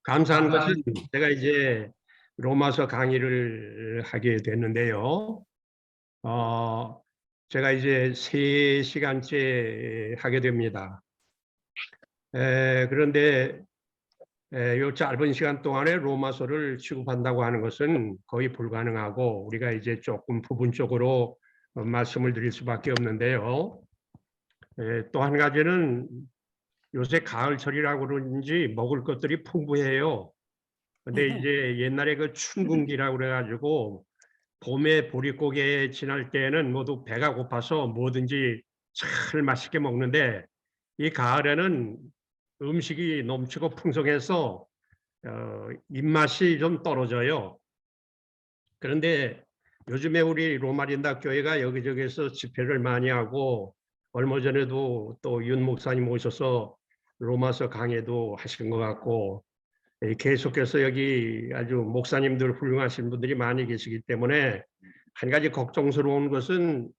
감사한 것은 제가 이제 로마서 강의를 하게 됐는데요. 제가 이제 3시간째 하게 됩니다. 그런데 이 짧은 시간 동안에 로마서를 취급한다고 하는 것은 거의 불가능하고 우리가 이제 조금 부분적으로 말씀을 드릴 수밖에 없는데요. 또 한 가지는 요새 가을철이라고 그런지 먹을 것들이 풍부해요. 근데 이제 옛날에 그 춘궁기라고 그래가지고 봄에 보릿고개 지날 때는 모두 배가 고파서 뭐든지 잘 맛있게 먹는데 이 가을에는 음식이 넘치고 풍성해서 입맛이 좀 떨어져요. 그런데 요즘에 우리 로마린다 교회가 여기저기서 집회를 많이 하고 얼마 전에도 또 윤 목사님 오셔서 로마서 강해도 하신 것 같고 계속해서 여기 아주 목사님들 훌륭하신 분들이 많이 계시기 때문에 한 가지 걱정스러운 것은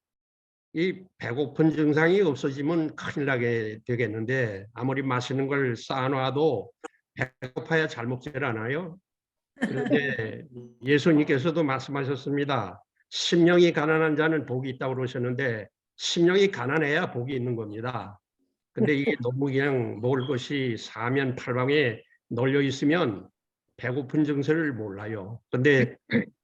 이 배고픈 증상이 없어지면 큰일 나게 되겠는데 아무리 맛있는 걸 쌓아놔도 배고파야 잘 먹질 않아요. 그런데 예수님께서도 말씀하셨습니다. 심령이 가난한 자는 복이 있다고 그러셨는데 심령이 가난해야 복이 있는 겁니다. 근데 이게 너무 그냥 먹을 것이 사면팔방에 널려 있으면 배고픈 증세를 몰라요. 근데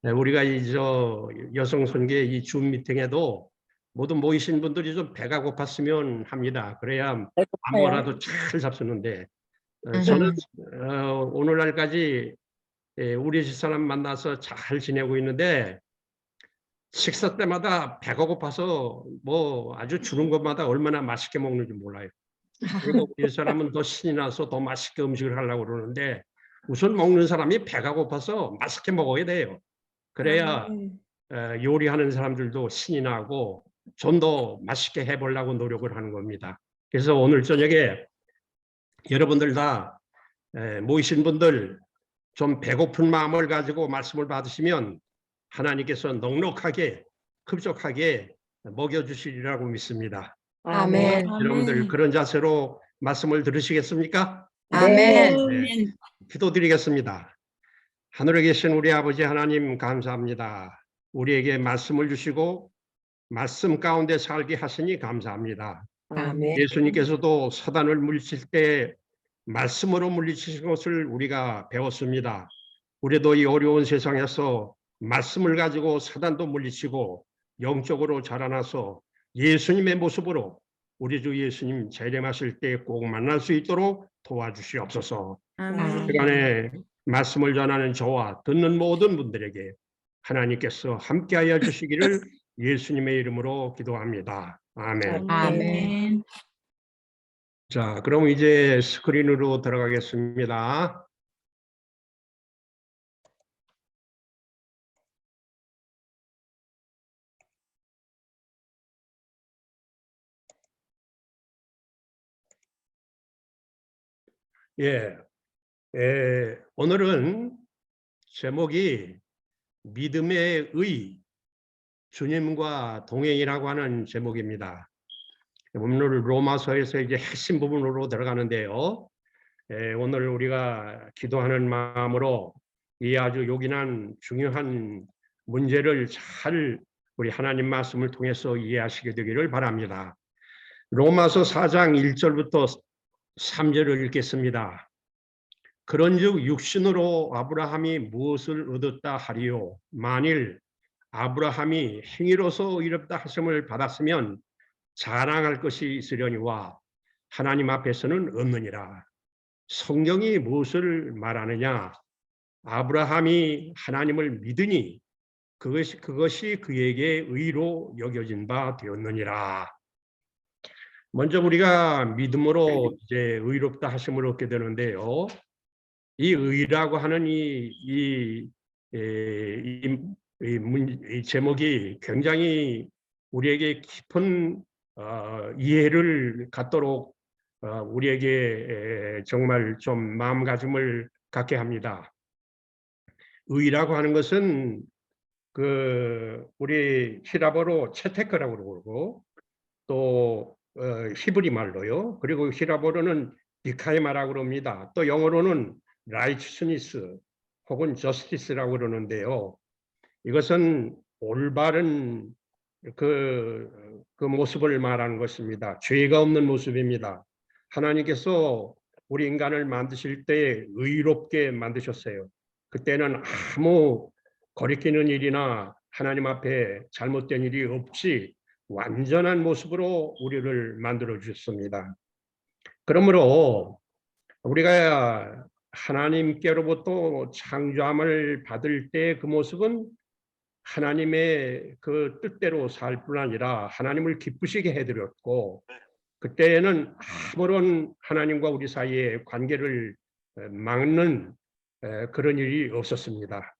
우리가 저 여성 선교 이 줌 미팅에도 모두 모이신 분들이 좀 배가 고팠으면 합니다. 그래야 아무거나도 잘 잡수는데 저는 오늘날까지 우리 집사람 만나서 잘 지내고 있는데 식사 때마다 배가 고파서 뭐 아주 주는 것마다 얼마나 맛있게 먹는지 몰라요. 그리고 우리 사람은 더 신이 나서 더 맛있게 음식을 하려고 그러는데 우선 먹는 사람이 배가 고파서 맛있게 먹어야 돼요. 그래야 요리하는 사람들도 신이 나고 좀 더 맛있게 해보려고 노력을 하는 겁니다. 그래서 오늘 저녁에 여러분들 다 모이신 분들 좀 배고픈 마음을 가지고 말씀을 받으시면 하나님께서 넉넉하게 흡족하게 먹여주시리라고 믿습니다. 아멘. 여러분들 그런 자세로 말씀을 들으시겠습니까? 아멘. 네. 기도드리겠습니다. 하늘에 계신 우리 아버지 하나님 감사합니다. 우리에게 말씀을 주시고 말씀 가운데 살게 하시니 감사합니다. 아멘. 예수님께서도 사단을 물리칠 때 말씀으로 물리치신 것을 우리가 배웠습니다. 우리도 이 어려운 세상에서 말씀을 가지고 사단도 물리치고 영적으로 자라나서 예수님의 모습으로 우리 주 예수님 재림하실 때 꼭 만날 수 있도록 도와주시옵소서. 시간에 말씀을 전하는 저와 듣는 모든 분들에게 하나님께서 함께하여 주시기를 예수님의 이름으로 기도합니다. 아멘. 아멘. 자, 그럼 이제 스크린으로 들어가겠습니다. 예, 오늘은 제목이 믿음의 의, 주님과 동행이라고 하는 제목입니다. 오늘 로마서에서 이제 핵심 부분으로 들어가는데요. 오늘 우리가 기도하는 마음으로 이 아주 요긴한 중요한 문제를 잘 우리 하나님 말씀을 통해서 이해하시게 되기를 바랍니다. 로마서 4장 1절부터 3절을 읽겠습니다. 그런즉 육신으로 아브라함이 무엇을 얻었다 하리요? 만일 아브라함이 행위로서 의롭다 하심을 받았으면 자랑할 것이 있으려니와 하나님 앞에서는 없느니라. 성경이 무엇을 말하느냐? 아브라함이 하나님을 믿으니 그것이 그에게 의로 여겨진 바 되었느니라. 먼저 우리가 믿음으로 이제 의롭다 하심을 얻게 되는데요. 이 의라고 하는 이 제목이 굉장히 우리에게 깊은 이해를 갖도록 우리에게 정말 좀 마음가짐을 갖게 합니다. 의라고 하는 것은 우리 히라보로 채테크라고 그러고 또 히브리 말로요. 그리고 히라보로는 비카이마라고 그럽니다. 또 영어로는 righteousness 혹은 justice라고 그러는데요. 이것은 올바른 그 모습을 말하는 것입니다. 죄가 없는 모습입니다. 하나님께서 우리 인간을 만드실 때 의롭게 만드셨어요. 그때는 아무 거리끼는 일이나 하나님 앞에 잘못된 일이 없이 완전한 모습으로 우리를 만들어 주셨습니다. 그러므로 우리가 하나님께로부터 창조함을 받을 때 그 모습은 하나님의 그 뜻대로 살 뿐 아니라 하나님을 기쁘시게 해드렸고, 그때에는 아무런 하나님과 우리 사이의 관계를 막는 그런 일이 없었습니다.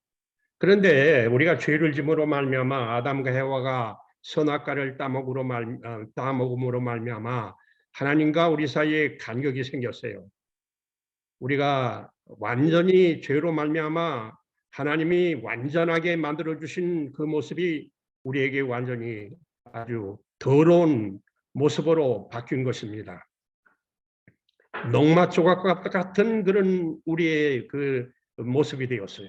그런데 우리가 죄를 짐으로 말미암아 아담과 해와가 선악과를 따먹음으로 말미암아 하나님과 우리 사이에 간격이 생겼어요. 우리가 완전히 죄로 말미암아 하나님이 완전하게 만들어 주신 그 모습이 우리에게 완전히 아주 더러운 모습으로 바뀐 것입니다. 농마 조각과 같은 그런 우리의 그 모습이 되었어요.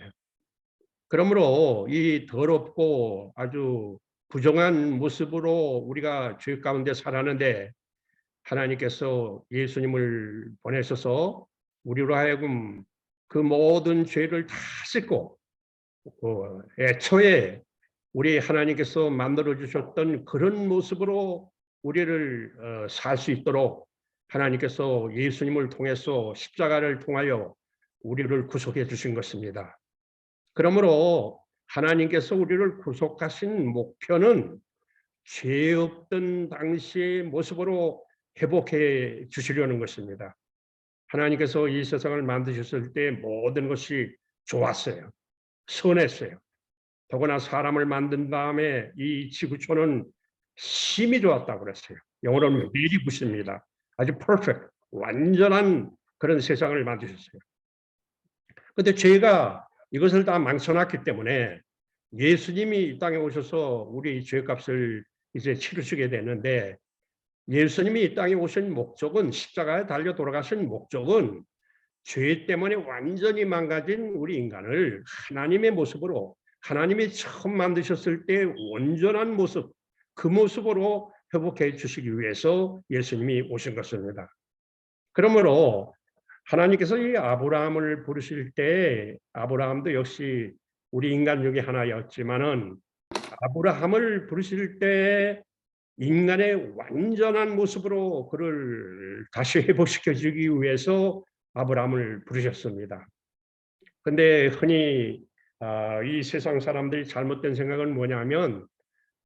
그러므로 이 더럽고 아주 부정한 모습으로 우리가 죄 가운데 살았는데 하나님께서 예수님을 보내셔서 우리로 하여금 그 모든 죄를 다 씻고 애초에 우리 하나님께서 만들어 주셨던 그런 모습으로 우리를 살 수 있도록 하나님께서 예수님을 통해서 십자가를 통하여 우리를 구속해 주신 것입니다. 그러므로 하나님께서 우리를 구속하신 목표는 죄 없던 당시의 모습으로 회복해 주시려는 것입니다. 하나님께서 이 세상을 만드셨을 때 모든 것이 좋았어요. 선했어요. 더구나 사람을 만든 다음에 이 지구촌은 심히 좋았다고 그랬어요. 영어로는 very good입니다. 아주 perfect, 완전한 그런 세상을 만드셨어요. 그런데 죄가 이것을 다 망쳐놨기 때문에 예수님이 이 땅에 오셔서 우리 죄값을 이제 치르시게 되는데, 예수님이 이 땅에 오신 목적은, 십자가에 달려 돌아가신 목적은 죄 때문에 완전히 망가진 우리 인간을 하나님의 모습으로, 하나님이 처음 만드셨을 때 온전한 모습, 그 모습으로 회복해 주시기 위해서 예수님이 오신 것입니다. 그러므로 하나님께서 이 아브라함을 부르실 때, 아브라함도 역시 우리 인간 중에 하나였지만은 아브라함을 부르실 때 인간의 완전한 모습으로 그를 다시 회복시켜 주기 위해서 아브라함을 부르셨습니다. 근데 흔히 이 세상 사람들이 잘못된 생각은 뭐냐면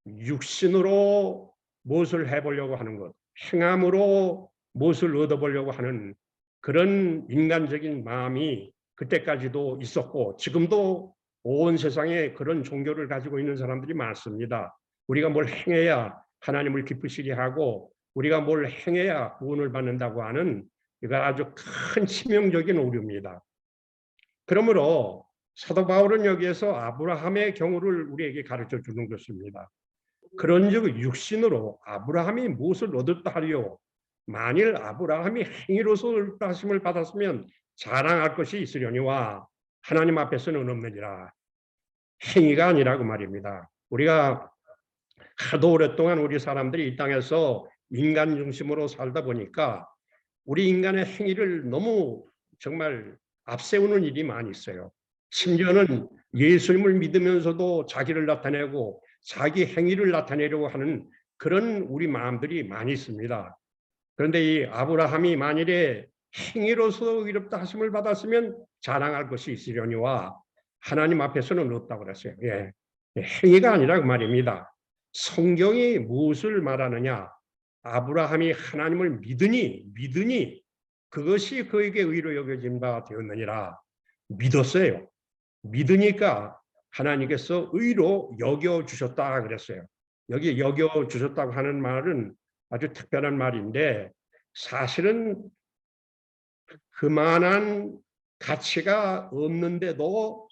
육신으로 무엇을 해보려고 하는 것, 행함으로 무엇을 얻어보려고 하는 그런 인간적인 마음이 그때까지도 있었고 지금도 온 세상에 그런 종교를 가지고 있는 사람들이 많습니다. 우리가 뭘 행해야 하나님을 기쁘시게 하고 우리가 뭘 행해야 구원을 받는다고 하는, 이거 아주 큰 치명적인 오류입니다. 그러므로 사도 바울은 여기에서 아브라함의 경우를 우리에게 가르쳐 주는 것입니다. 그런즉 육신으로 아브라함이 무엇을 얻었다 하리요? 만일 아브라함이 행위로서 얻었다 하심을 받았으면 자랑할 것이 있으려니와 하나님 앞에서는 없느니라. 행위가 아니라고 말입니다. 우리가 하도 오랫동안 우리 사람들이 이 땅에서 인간 중심으로 살다 보니까 우리 인간의 행위를 너무 정말 앞세우는 일이 많이 있어요. 심지어는 예수님을 믿으면서도 자기를 나타내고 자기 행위를 나타내려고 하는 그런 우리 마음들이 많이 있습니다. 그런데 이 아브라함이 만일에 행위로서 의롭다 하심을 받았으면 자랑할 것이 있으려니와 하나님 앞에서는 없다고 그랬어요. 예. 행위가 아니라고 말입니다. 성경이 무엇을 말하느냐? 아브라함이 하나님을 믿으니 그것이 그에게 의로 여겨진 바 되었느니라. 믿었어요. 믿으니까 하나님께서 의로 여겨주셨다 그랬어요. 여기 여겨주셨다고 하는 말은 아주 특별한 말인데 사실은 그만한 가치가 없는데도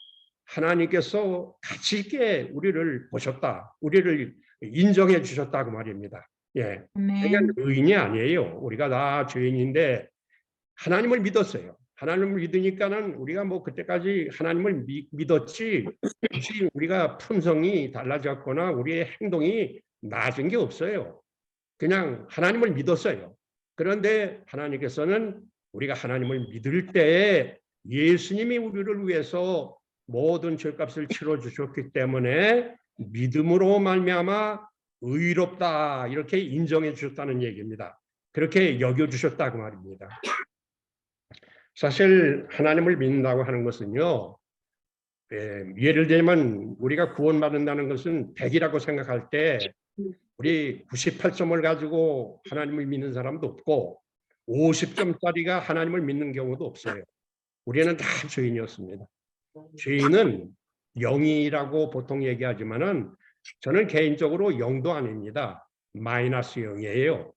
하나님께서 가치 있게 우리를 보셨다. 우리를 인정해 주셨다고 말입니다. 예. 그러니까 의인이 아니에요. 우리가 다 죄인인데 하나님을 믿었어요. 하나님을 믿으니까는 우리가 뭐 그때까지 하나님을 믿었지 혹시 우리가 품성이 달라졌거나 우리의 행동이 나아진 게 없어요. 그냥 하나님을 믿었어요. 그런데 하나님께서는 우리가 하나님을 믿을 때에 예수님이 우리를 위해서 모든 죄값을 치러 주셨기 때문에 믿음으로 말미암아 의롭다 이렇게 인정해 주셨다는 얘기입니다. 그렇게 여겨 주셨다고 말입니다. 사실 하나님을 믿는다고 하는 것은요. 예를 들면 우리가 구원받는다는 것은 100이라고 생각할 때 우리 98점을 가지고 하나님을 믿는 사람도 없고 50점짜리가 하나님을 믿는 경우도 없어요. 우리는 다 죄인이었습니다. 죄인은 0이라고 보통 얘기하지만은 저는 개인적으로 0도 아닙니다. 마이너스 0이에요.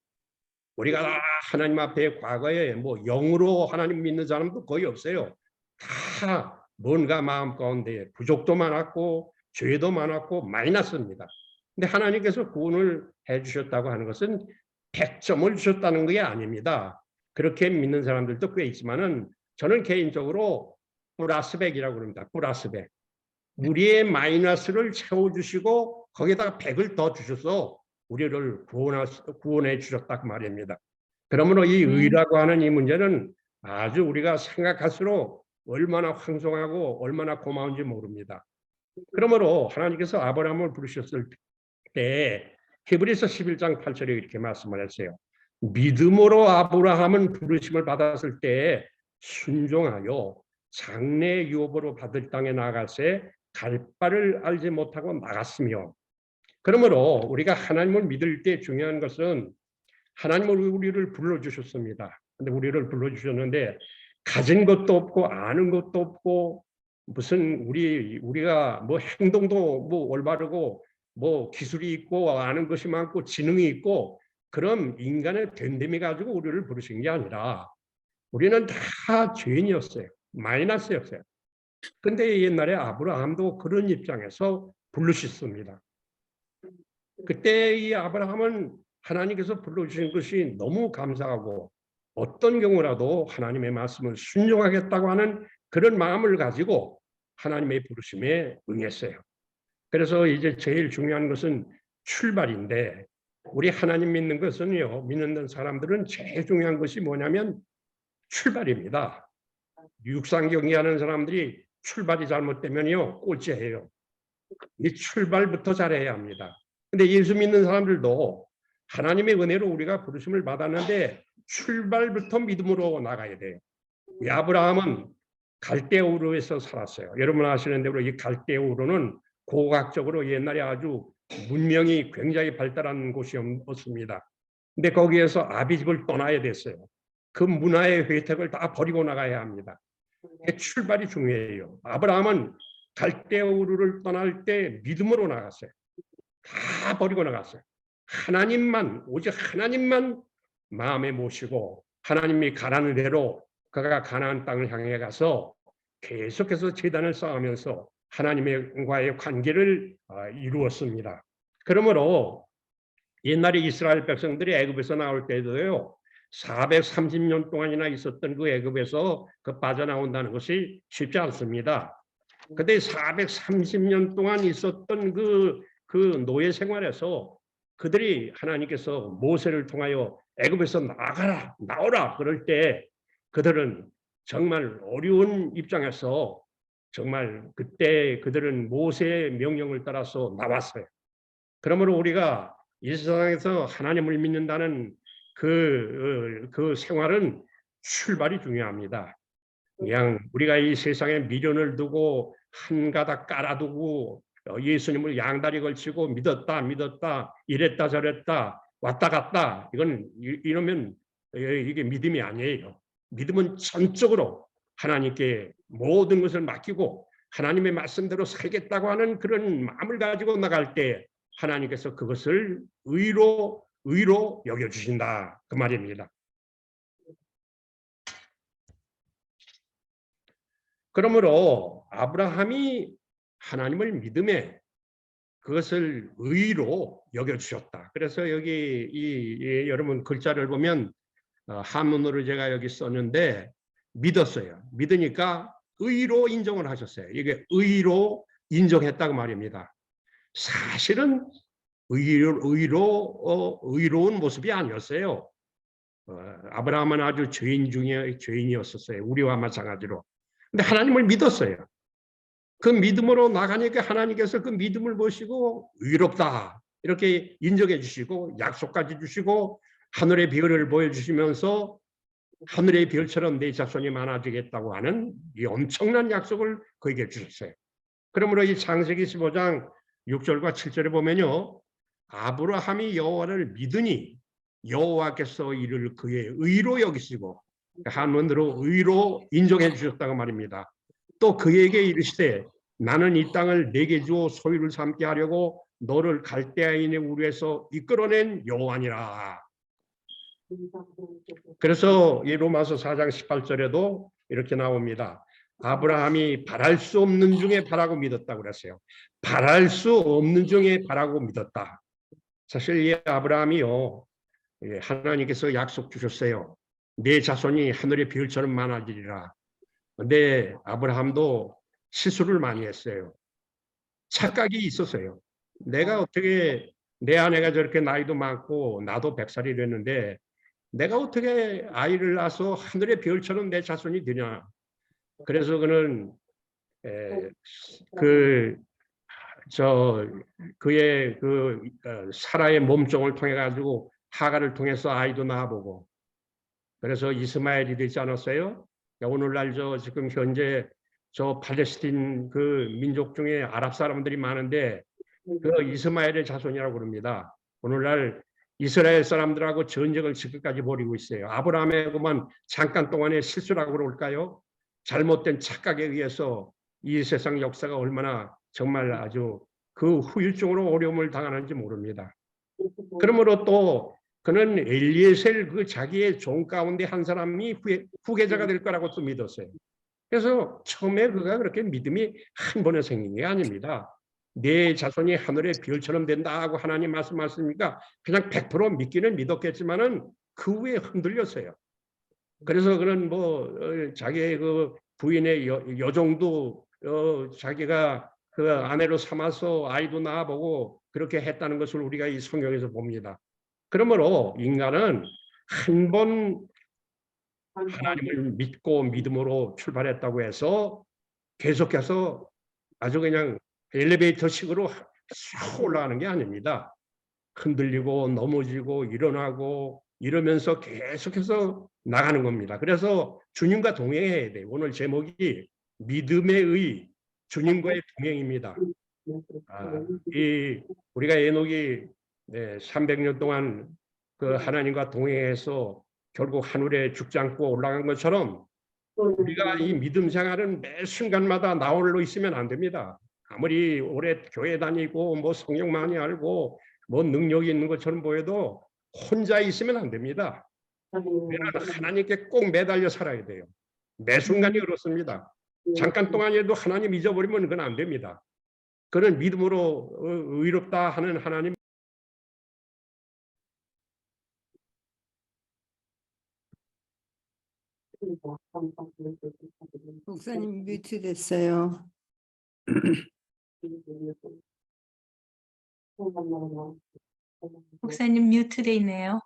우리가 다 하나님 앞에 과거에 뭐 0으로 하나님 믿는 사람도 거의 없어요. 다 뭔가 마음 가운데 부족도 많았고 죄도 많았고 마이너스입니다. 근데 하나님께서 구원을 해주셨다고 하는 것은 100점을 주셨다는 게 아닙니다. 그렇게 믿는 사람들도 꽤 있지만은 저는 개인적으로 플러스 100이라고 그럽니다. 플러스 100. 우리의 마이너스를 채워주시고 거기다가 100을 더 주셔서 우리를 구원해 주셨다 그 말입니다. 그러므로 이 의라고 하는 이 문제는 아주 우리가 생각할수록 얼마나 황송하고 얼마나 고마운지 모릅니다. 그러므로 하나님께서 아브라함을 부르셨을 때 히브리서 11장 8절에 이렇게 말씀을 했어요. 믿음으로 아브라함은 부르심을 받았을 때 순종하여 장래 유업으로 받을 땅에 나아갈새 갈 바를 알지 못하고 나갔으며. 그러므로 우리가 하나님을 믿을 때 중요한 것은 하나님은 우리를 불러주셨습니다. 근데 우리를 불러주셨는데 가진 것도 없고 아는 것도 없고 무슨 우리가 뭐 행동도 뭐 올바르고 뭐 기술이 있고 아는 것이 많고 지능이 있고 그럼 인간의 됨됨이 가지고 우리를 부르신 게 아니라 우리는 다 죄인이었어요. 마이너스였어요. 근데 옛날에 아브라함도 그런 입장에서 부르셨습니다. 그때 이 아브라함은 하나님께서 불러주신 것이 너무 감사하고 어떤 경우라도 하나님의 말씀을 순종하겠다고 하는 그런 마음을 가지고 하나님의 부르심에 응했어요. 그래서 이제 제일 중요한 것은 출발인데 우리 하나님 믿는 것은요. 믿는 사람들은 제일 중요한 것이 뭐냐면 출발입니다. 육상 경기하는 사람들이 출발이 잘못되면요. 꼴찌해요. 이 출발부터 잘해야 합니다. 근데 예수 믿는 사람들도 하나님의 은혜로 우리가 부르심을 받았는데 출발부터 믿음으로 나가야 돼요. 이 아브라함은 갈대우르에서 살았어요. 여러분 아시는 대로 이 갈대우르는 고고학적으로 옛날에 아주 문명이 굉장히 발달한 곳이었습니다. 근데 거기에서 아비집을 떠나야 됐어요. 그 문화의 혜택을 다 버리고 나가야 합니다. 출발이 중요해요. 아브라함은 갈대우르를 떠날 때 믿음으로 나갔어요. 다 버리고 나갔어요. 하나님만 오직 하나님만 마음에 모시고 하나님이 가라는 대로 그가 가나안 땅을 향해 가서 계속해서 제단을 쌓으면서 하나님과의 관계를 이루었습니다. 그러므로 옛날에 이스라엘 백성들이 애굽에서 나올 때도요. 430년 동안이나 있었던 그 애굽에서 그 빠져나온다는 것이 쉽지 않습니다. 그때 430년 동안 있었던 그 노예 생활에서 그들이 하나님께서 모세를 통하여 애굽에서 나오라 그럴 때 그들은 정말 어려운 입장에서 정말 그때 그들은 모세의 명령을 따라서 나왔어요. 그러므로 우리가 이 세상에서 하나님을 믿는다는 그 생활은 출발이 중요합니다. 그냥 우리가 이 세상에 미련을 두고 한 가닥 깔아두고 예수님을 양다리 걸치고 믿었다 이랬다 저랬다 왔다 갔다 이러면 이게 믿음이 아니에요. 믿음은 전적으로 하나님께 모든 것을 맡기고 하나님의 말씀대로 살겠다고 하는 그런 마음을 가지고 나갈 때 하나님께서 그것을 의로 여겨주신다 그 말입니다. 그러므로 아브라함이 하나님을 믿음에 그것을 의로 여겨주셨다. 그래서 여기 여러분 글자를 보면 한문으로 제가 여기 썼는데 믿었어요. 믿으니까 의로 인정을 하셨어요. 이게 의로 인정했다고 말입니다. 사실은 의로운 모습이 아니었어요. 아브라함은 아주 죄인 중에 죄인이었었어요. 우리와 마찬가지로. 근데 하나님을 믿었어요. 그 믿음으로 나가니까 하나님께서 그 믿음을 보시고 의롭다 이렇게 인정해 주시고 약속까지 주시고 하늘의 별을 보여주시면서 하늘의 별처럼 내 자손이 많아지겠다고 하는 이 엄청난 약속을 그에게 주셨어요. 그러므로 이 창세기 15장 6절과 7절에 보면요. 아브라함이 여호와를 믿으니 여호와께서 이를 그의 의로 여기시고 한문으로 의로 인정해 주셨다고 말입니다. 또 그에게 이르시되 나는 이 땅을 내게 주어 소유를 삼게 하려고 너를 갈대아인의 우리에서 이끌어낸 여호와니라. 그래서 이 로마서 4장 18절에도 이렇게 나옵니다. 아브라함이 바랄 수 없는 중에 바라고 믿었다고 그랬어요. 바랄 수 없는 중에 바라고 믿었다. 사실 이 아브라함이요. 하나님께서 약속 주셨어요. 내 자손이 하늘의 별처럼 많아지리라. 근데 아브라함도 실수를 많이 했어요. 착각이 있었어요. 내가 어떻게 내 아내가 저렇게 나이도 많고 나도 100살이 됐는데 내가 어떻게 아이를 낳아서 하늘의 별처럼 내 자손이 되냐. 그래서 그는 그의 사라의 몸종을 통해 가지고 하가를 통해서 아이도 낳아보고 그래서 이스마엘이 되지 않았어요? 오늘날 지금 현재 팔레스틴 그 민족 중에 아랍 사람들이 많은데 그 이스마엘의 자손이라고 그럽니다. 오늘날 이스라엘 사람들하고 전쟁을 지금까지 벌이고 있어요. 아브라함에게만 잠깐 동안의 실수라고 그럴까요? 잘못된 착각에 의해서 이 세상 역사가 얼마나 정말 아주 그 후유증으로 어려움을 당하는지 모릅니다. 그러므로 또 그는 엘리에셀 그 자기의 종 가운데 한 사람이 후계자가 될 거라고 또 믿었어요. 그래서 처음에 그가 그렇게 믿음이 한 번에 생긴 게 아닙니다. 내 자손이 하늘의 별처럼 된다고 하나님 말씀하시니까 그냥 100% 믿기는 믿었겠지만은 그 후에 흔들렸어요. 그래서 그는 자기의 그 부인의 여종도 자기가 그 아내로 삼아서 아이도 낳아보고 그렇게 했다는 것을 우리가 이 성경에서 봅니다. 그러므로 인간은 한 번 하나님을 믿고 믿음으로 출발했다고 해서 계속해서 아주 그냥 엘리베이터식으로 쑥 올라가는 게 아닙니다. 흔들리고 넘어지고 일어나고 이러면서 계속해서 나가는 겁니다. 그래서 주님과 동행해야 돼요. 오늘 제목이 믿음의 의, 주님과의 동행입니다. 우리가 에녹이 300년 동안 그 하나님과 동행해서 결국 하늘에 죽지 않고 올라간 것처럼 우리가 이 믿음 생활은 매 순간마다 나 홀로 있으면 안 됩니다. 아무리 오래 교회 다니고 성경 많이 알고 능력이 있는 것처럼 보여도 혼자 있으면 안 됩니다. 하나님께 꼭 매달려 살아야 돼요. 매 순간이 그렇습니다. 잠깐 동안이라도 하나님 잊어버리면 그건 안 됩니다. 그는 믿음으로 의롭다 하는 하나님. 목사님 뮤트 됐어요. 목사님 뮤트돼 있네요.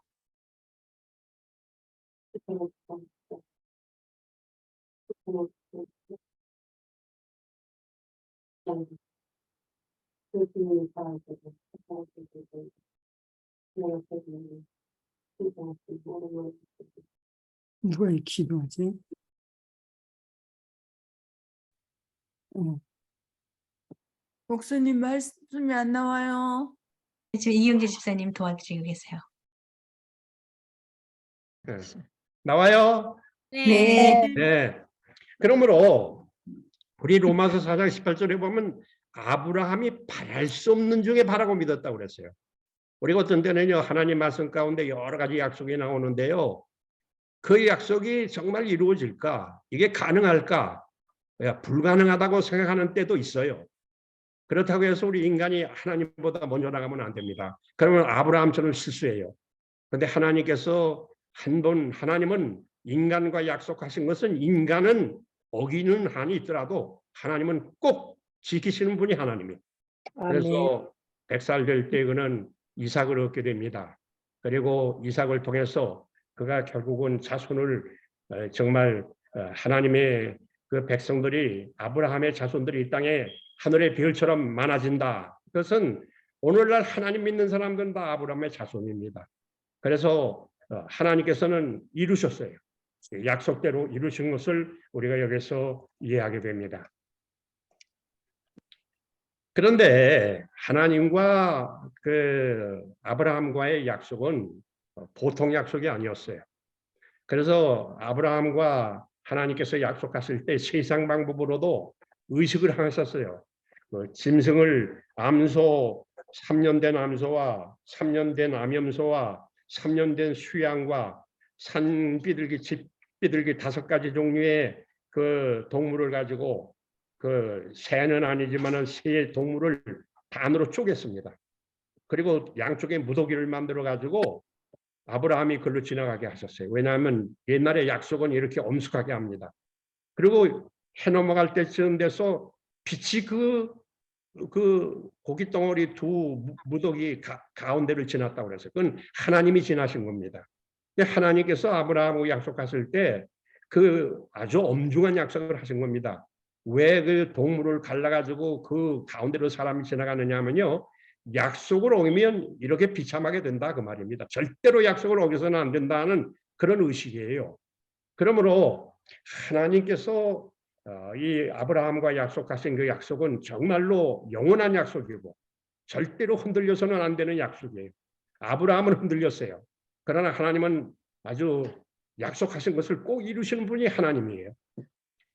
누가 이 기도하지? 목사님 말씀이 안 나와요. 지금 이영재 집사님 도와드리고 계세요. 네. 나와요? 네. 네. 그러므로 우리 로마서 4장 18절에 보면 아브라함이 바랄 수 없는 중에 바라고 믿었다고 그랬어요. 우리가 어떤 때는요 하나님 말씀 가운데 여러 가지 약속이 나오는데요. 그 약속이 정말 이루어질까? 이게 가능할까? 불가능하다고 생각하는 때도 있어요. 그렇다고 해서 우리 인간이 하나님보다 먼저 나가면 안 됩니다. 그러면 아브라함처럼 실수해요. 그런데 하나님께서 하나님은 인간과 약속하신 것은 인간은 어기는 한이 있더라도 하나님은 꼭 지키시는 분이 하나님이에요. 그래서 100살 될 때 그는 이삭을 얻게 됩니다. 그리고 이삭을 통해서 그가 결국은 자손을 정말 하나님의 그 백성들이 아브라함의 자손들이 이 땅에 하늘의 별처럼 많아진다. 그것은 오늘날 하나님 믿는 사람들은 다 아브라함의 자손입니다. 그래서 하나님께서는 이루셨어요. 약속대로 이루신 것을 우리가 여기서 이해하게 됩니다. 그런데 하나님과 그 아브라함과의 약속은 보통 약속이 아니었어요. 그래서 아브라함과 하나님께서 약속하실 때 세상 방법으로도 의식을 하셨어요. 짐승을 암소 3년 된 암소와 3년 된 암염소와 3년 된 수양과 산비둘기, 집비둘기 5가지 종류의 그 동물을 가지고 그 새는 아니지만은 새 동물을 반으로 쪼갰습니다. 그리고 양쪽에 무더기를 만들어 가지고 아브라함이 글로 지나가게 하셨어요. 왜냐하면 옛날에 약속은 이렇게 엄숙하게 합니다. 그리고 해 넘어갈 때쯤 돼서 빛이 그 고기 덩어리 두 무더기 가운데를 지났다고 그랬어요. 그건 하나님이 지나신 겁니다. 하나님께서 아브라함하고 약속하실 때 그 아주 엄중한 약속을 하신 겁니다. 왜 그 동물을 갈라가지고 그 가운데로 사람이 지나가느냐 하면요. 약속을 어기면 이렇게 비참하게 된다 그 말입니다. 절대로 약속을 어겨서는 안 된다는 그런 의식이에요. 그러므로 하나님께서 이 아브라함과 약속하신 그 약속은 정말로 영원한 약속이고 절대로 흔들려서는 안 되는 약속이에요. 아브라함은 흔들렸어요. 그러나 하나님은 아주 약속하신 것을 꼭 이루시는 분이 하나님이에요.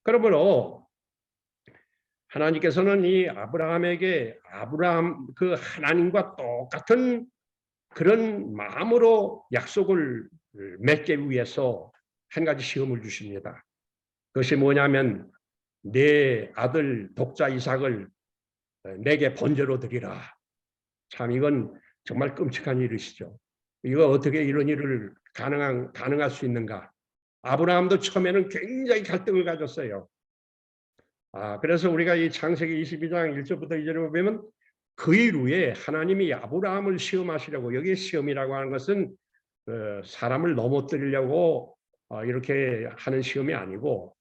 그러므로 하나님께서는 이 아브라함에게 아브라함 그 하나님과 똑같은 그런 마음으로 약속을 맺기 위해서 한 가지 시험을 주십니다. 그것이 뭐냐면 내 아들 독자 이삭을 내게 번제로 드리라. 참 이건 정말 끔찍한 일이시죠. 이거 어떻게 이런 일을 가능할 수 있는가? 아브라함도 처음에는 굉장히 갈등을 가졌어요. 그래서 우리가 이 창세기 22장 1절부터 2절을 보면 그 이후에 하나님이 아브라함을 시험하시려고, 여기 시험이라고 하는 것은 사람을 넘어뜨리려고 이렇게 하는 시험이 아니고,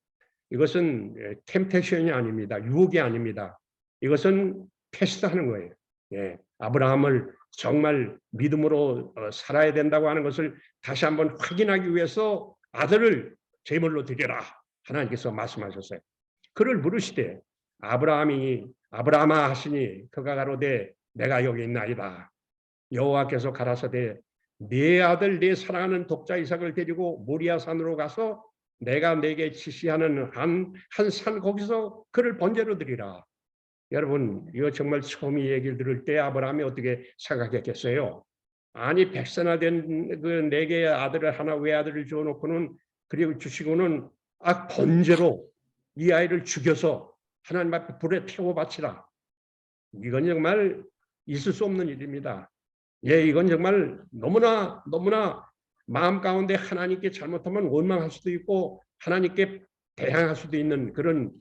이것은 템테이션이 아닙니다. 유혹이 아닙니다. 이것은 테스트하는 거예요. 예, 아브라함을 정말 믿음으로 살아야 된다고 하는 것을 다시 한번 확인하기 위해서 아들을 제물로 드려라 하나님께서 말씀하셨어요. 그를 물으시되 아브라함아 하시니 그가 가로되 내가 여기 있나이다. 여호와께서 가라사대 네 아들 네 사랑하는 독자 이삭을 데리고 모리아 산으로 가서 내가 내게 지시하는 한 산 거기서 그를 번제로 드리라. 여러분 이거 정말 처음 이 얘기를 들을 때 아브라함이 어떻게 생각했겠어요? 아니 100세나 된 그 네 개의 아들을 하나 외아들을 주어놓고는 그리고 주시고는 번제로 이 아이를 죽여서 하나님 앞에 불에 태워 바치라. 이건 정말 있을 수 없는 일입니다. 예, 이건 정말 너무나 마음 가운데 하나님께 잘못하면 원망할 수도 있고 하나님께 대항할 수도 있는 그런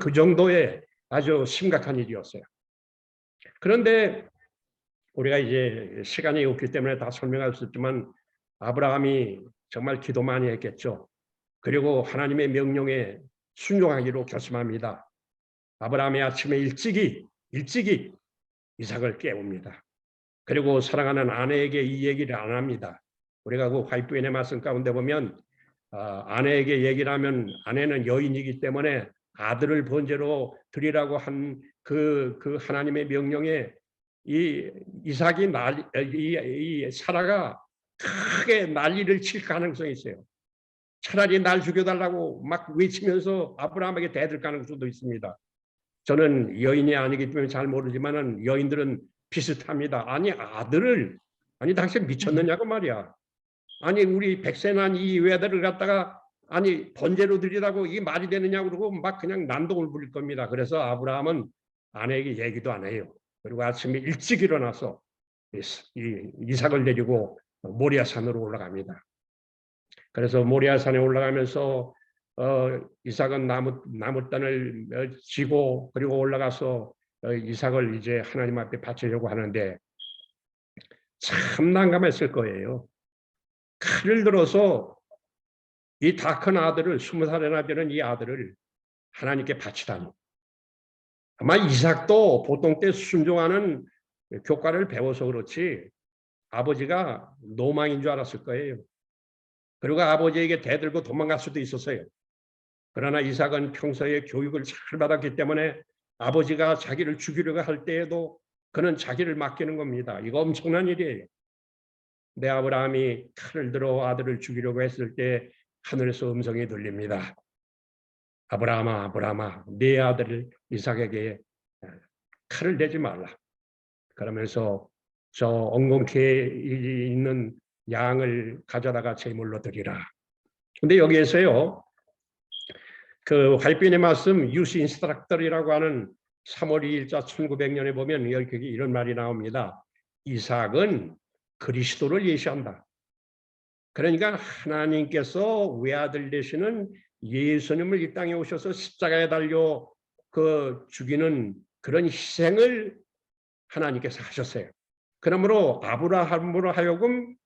그 정도의 아주 심각한 일이었어요. 그런데 우리가 이제 시간이 없기 때문에 다 설명할 수 있지만 아브라함이 정말 기도 많이 했겠죠. 그리고 하나님의 명령에 순종하기로 결심합니다. 아브라함이 아침에 일찍이 이삭을 깨웁니다. 그리고 사랑하는 아내에게 이 얘기를 안 합니다. 우리가 그 화이트인의 말씀 가운데 보면 아내에게 얘기를 하면 아내는 여인이기 때문에 아들을 번제로 드리라고 한 그 하나님의 명령에 이 이삭이 이 사라가 크게 난리를 칠 가능성이 있어요. 차라리 날 죽여달라고 막 외치면서 아브라함에게 대들 가능성도 있습니다. 저는 여인이 아니기 때문에 잘 모르지만은 여인들은 비슷합니다. 아니 당신 미쳤느냐고 말이야. 아니 우리 100세 난 이 외아들을 갖다가 아니 번제로 드리라고 이게 말이 되느냐고 그러고 막 그냥 난동을 부릴 겁니다. 그래서 아브라함은 아내에게 얘기도 안 해요. 그리고 아침에 일찍 일어나서 이삭을 데리고 모리아 산으로 올라갑니다. 그래서 모리아산에 올라가면서 이삭은 나무 단을 지고 그리고 올라가서 이삭을 이제 하나님 앞에 바치려고 하는데 참 난감했을 거예요. 칼을 들어서 이 다 큰 아들을 20살이나 되는 이 아들을 하나님께 바치다니. 아마 이삭도 보통 때 순종하는 교과를 배워서 그렇지 아버지가 노망인 줄 알았을 거예요. 그리고 아버지에게 대들고 도망갈 수도 있었어요. 그러나 이삭은 평소에 교육을 잘 받았기 때문에 아버지가 자기를 죽이려고 할 때에도 그는 자기를 맡기는 겁니다. 이거 엄청난 일이에요. 내 아브라함이 칼을 들어 아들을 죽이려고 했을 때 하늘에서 음성이 들립니다. 아브라함아, 아브라함아, 네 아들 이삭에게 칼을 대지 말라. 그러면서 저 엉겅퀴에 있는 양을 가져다가 제물로 드리라. 근데 여기에서요, 그 활빈의 말씀 유스 인스트럭터라고 하는 3월 2일자 1900년에 보면 여기 이런 말이 나옵니다. 이삭은 그리스도를 예시한다. 그러니까 하나님께서 외아들 되시는 예수님을 이 땅에 오셔서 십자가에 달려 그 죽이는 그런 희생을 하나님께서 하셨어요. 그러므로 아브라함으로 하여금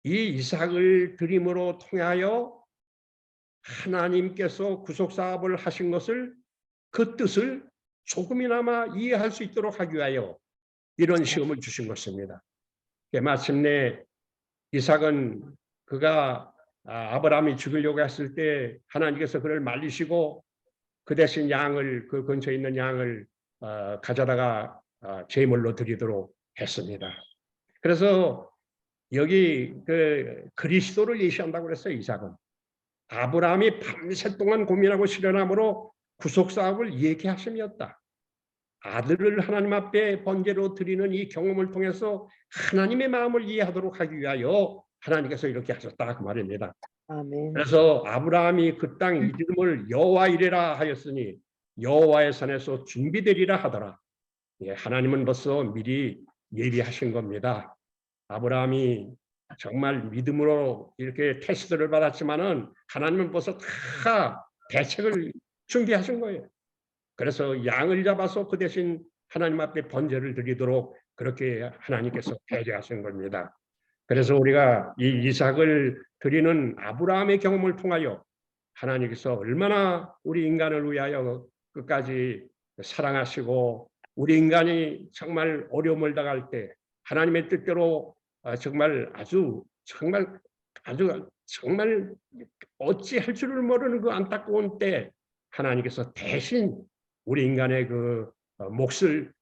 이 이삭을 드림으로 통하여 하나님께서 구속 사업을 하신 것을 그 뜻을 조금이나마 이해할 수 있도록 하기 위하여 이런 시험을 주신 것입니다. 마침내 이삭은 그가 아브라함이 죽이려고 했을 때 하나님께서 그를 말리시고 그 대신 양을 그 근처에 있는 양을 가져다가 제물로 드리도록 했습니다. 그래서 여기 그 그리스도를 예시한다고 그랬어요. 이삭은 아브라함이 밤새 동안 고민하고 실현함으로 구속 사업을 얘기하심이었다. 아들을 하나님 앞에 번제로 드리는 이 경험을 통해서 하나님의 마음을 이해하도록 하기 위하여 하나님께서 이렇게 하셨다 그 말입니다. 아멘. 그래서 아브라함이 그 땅 이름을 여호와 이레라 하였으니 여호와의 산에서 준비되리라 하더라. 예, 하나님은 벌써 미리 예비하신 겁니다. 아브라함이 정말 믿음으로 이렇게 테스트를 받았지만은 하나님은 벌써 다 대책을 준비하신 거예요. 그래서 양을 잡아서 그 대신 하나님 앞에 번제를 드리도록 그렇게 하나님께서 배려하신 겁니다. 그래서 우리가 이 이삭을 드리는 아브라함의 경험을 통하여 하나님께서 얼마나 우리 인간을 위하여 끝까지 사랑하시고 우리 인간이 정말 어려움을 당할 때 하나님의 뜻대로 정말 어찌할 줄을 모르는 그 안타까운 때 하나님께서 대신 우리 인간의 그 몫을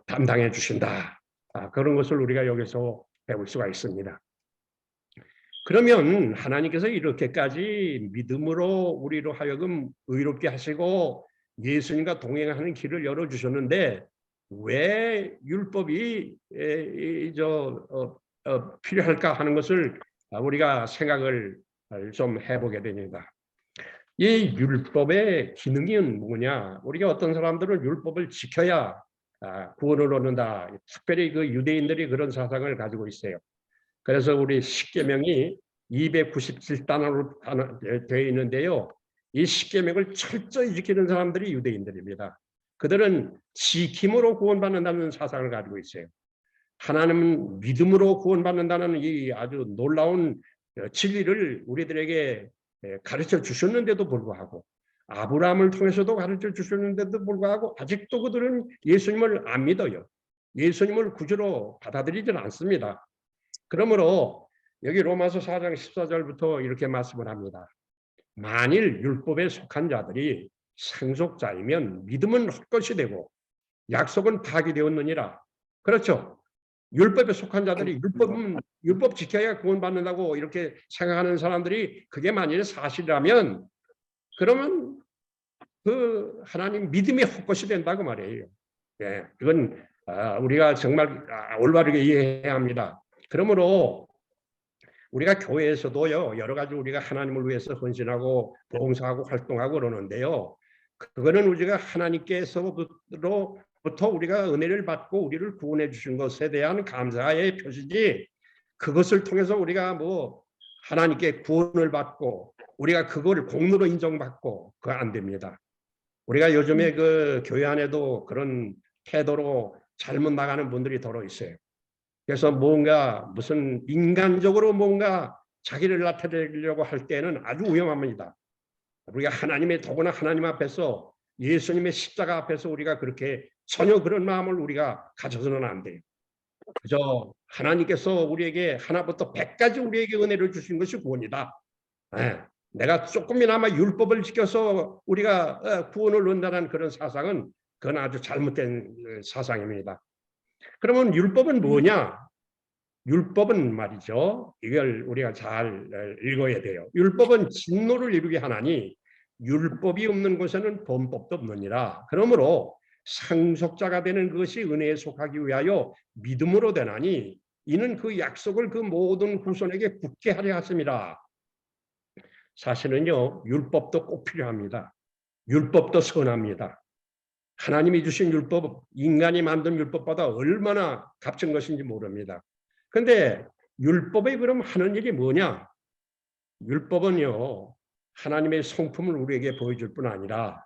담당해 주신다. 그런 것을 우리가 여기서 배울 수가 있습니다. 그러면 하나님께서 이렇게까지 믿음으로 우리로 하여금 의롭게 하시고 예수님과 동행하는 길을 열어주셨는데 왜 율법이 필요할까 하는 것을 우리가 생각을 좀 해보게 됩니다. 이 율법의 기능은 뭐냐? 우리가 어떤 사람들은 율법을 지켜야 구원을 얻는다. 특별히 그 유대인들이 그런 사상을 가지고 있어요. 그래서 우리 십계명이 297단어로 되어 있는데요. 이 십계명을 철저히 지키는 사람들이 유대인들입니다. 그들은 지킴으로 구원받는다는 사상을 가지고 있어요. 하나님은 믿음으로 구원받는다는 이 아주 놀라운 진리를 우리들에게 가르쳐 주셨는데도 불구하고 아브라함을 통해서도 가르쳐 주셨는데도 불구하고 아직도 그들은 예수님을 안 믿어요. 예수님을 구주로 받아들이지는 않습니다. 그러므로 여기 로마서 4장 14절부터 이렇게 말씀을 합니다. 만일 율법에 속한 자들이 상속자이면 믿음은 헛것이 되고 약속은 파기되었느니라. 그렇죠. 율법에 속한 자들이 율법 지켜야 구원받는다고 이렇게 생각하는 사람들이 그게 만일에 사실이라면 그러면 그 하나님 믿음이 헛것이 된다고 말이에요. 예, 이건 우리가 정말 올바르게 이해해야 합니다. 그러므로 우리가 교회에서도요 여러 가지 우리가 하나님을 위해서 헌신하고 봉사하고 활동하고 그러는데요. 그거는 우리가 하나님께서부터 우리가 은혜를 받고 우리를 구원해 주신 것에 대한 감사의 표시지 그것을 통해서 우리가 뭐 하나님께 구원을 받고 우리가 그걸 공로로 인정받고 그거 안 됩니다. 우리가 요즘에 그 교회 안에도 그런 태도로 잘못 나가는 분들이 더러 있어요. 그래서 뭔가 무슨 인간적으로 뭔가 자기를 나타내려고 할 때는 아주 위험합니다. 우리가 하나님의 더구나 하나님 앞에서 예수님의 십자가 앞에서 우리가 그렇게 전혀 그런 마음을 우리가 가져서는 안 돼요. 그저 하나님께서 우리에게 하나부터 100까지 우리에게 은혜를 주신 것이 구원이다. 예, 내가 조금이나마 율법을 지켜서 우리가 구원을 얻는다는 그런 사상은 그건 아주 잘못된 사상입니다. 그러면 율법은 뭐냐? 율법은 말이죠. 이걸 우리가 잘 읽어야 돼요. 율법은 진노를 이루게 하나니 율법이 없는 곳에는 범법도 없느니라. 그러므로 상속자가 되는 것이 은혜에 속하기 위하여 믿음으로 되나니 이는 그 약속을 그 모든 후손에게 굳게 하려 하심이라. 사실은요, 율법도 꼭 필요합니다. 율법도 선합니다. 하나님이 주신 율법, 인간이 만든 율법보다 얼마나 값진 것인지 모릅니다. 그런데 율법에 그럼 하는 일이 뭐냐? 율법은요, 하나님의 성품을 우리에게 보여줄 뿐 아니라